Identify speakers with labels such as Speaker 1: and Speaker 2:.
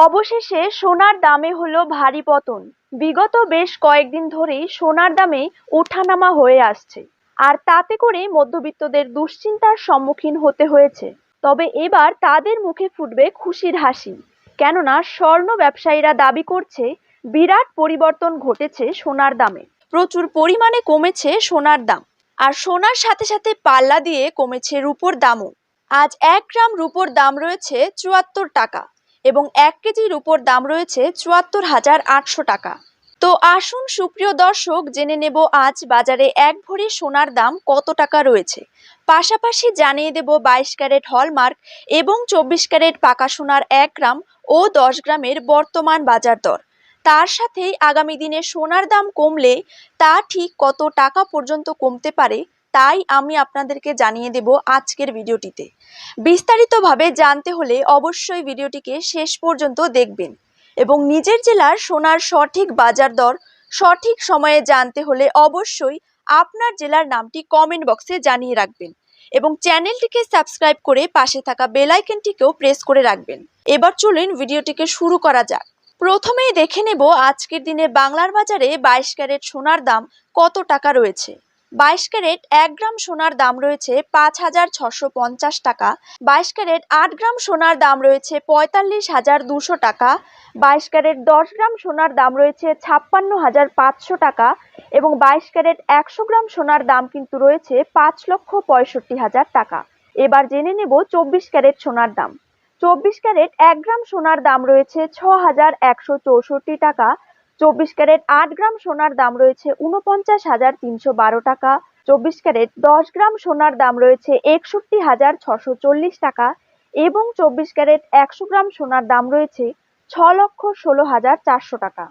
Speaker 1: অবশেষে সোনার দামে হলো ভারী পতন। বিগত বেশ কয়েকদিন ধরেই সোনার দামে ওঠানামা হয়ে আসছে, আর তাতে করে মধ্যবিত্তদের দুশ্চিন্তার সম্মুখীন হতে হয়েছে। তবে এবার তাদের মুখে ফুটবে খুশির হাসি, কেননা স্বর্ণ ব্যবসায়ীরা দাবি করছে বিরাট পরিবর্তন ঘটেছে সোনার দামে। প্রচুর পরিমাণে কমেছে সোনার দাম, আর সোনার সাথে সাথে পাল্লা দিয়ে কমেছে রূপোর দামও। আজ 1 গ্রাম রূপোর দাম রয়েছে 74 টাকা এবং 1 কেজি রূপোর দাম রয়েছে 74,800 টাকা। তো আসুন সুপ্রিয় দর্শক, জেনে নেব আজ বাজারে 1 ভরি সোনার দাম কত টাকা রয়েছে। পাশাপাশি জানিয়ে দেব 22 ক্যারেট হলমার্ক এবং 24 ক্যারেট পাকা সোনার 1 গ্রাম ও 10 গ্রামের বর্তমান বাজার দর। তার সাথেই আগামী দিনে সোনার দাম কমলে তা ঠিক কত টাকা পর্যন্ত কমতে পারে, তাই আমি আপনাদেরকে জানিয়ে দেব আজকের ভিডিওটিতে। বিস্তারিতভাবে জানতে হলে অবশ্যই ভিডিওটিকে শেষ পর্যন্ত দেখবেন এবং নিজের জেলার সোনার সঠিক বাজার দর সঠিক সময়ে জানতে হলে অবশ্যই আপনার জেলার নামটি কমেন্ট বক্সে জানিয়ে রাখবেন এবং চ্যানেলটিকে সাবস্ক্রাইব করে পাশে থাকা বেল আইকনটিকেও প্রেস করে রাখবেন। এবার চলুন ভিডিওটিকে শুরু করা যাক। প্রথমেই দেখে নেব আজকের দিনে বাংলার বাজারে 22 ক্যারেট সোনার দাম কত টাকা রয়েছে। 22 ক্যারেট 1 গ্রাম সোনার দাম রয়েছে 5,650 টাকা। 22 ক্যারেট 8 গ্রাম সোনার দাম রয়েছে 45,200 টাকা। 22 ক্যারেট 10 গ্রাম সোনার দাম রয়েছে 56,500 টাকা এবং 22 ক্যারেট 100 গ্রাম সোনার দাম কিন্তু রয়েছে 5,65,000 টাকা। এবার জেনে নেব 24 ক্যারেট সোনার দাম। 24 ক্যারেট 1 গ্রাম সোনার দাম রয়েছে 6,164 টাকা। 24 ক্যারেট 8 গ্রাম সোনার দাম রয়েছে 49,312 টাকা। 24 ক্যারেট 10 গ্রাম সোনার দাম রয়েছে 61,640 টাকা এবং 24 ক্যারেট 100 গ্রাম সোনার দাম রয়েছে 6,16,400 টাকা।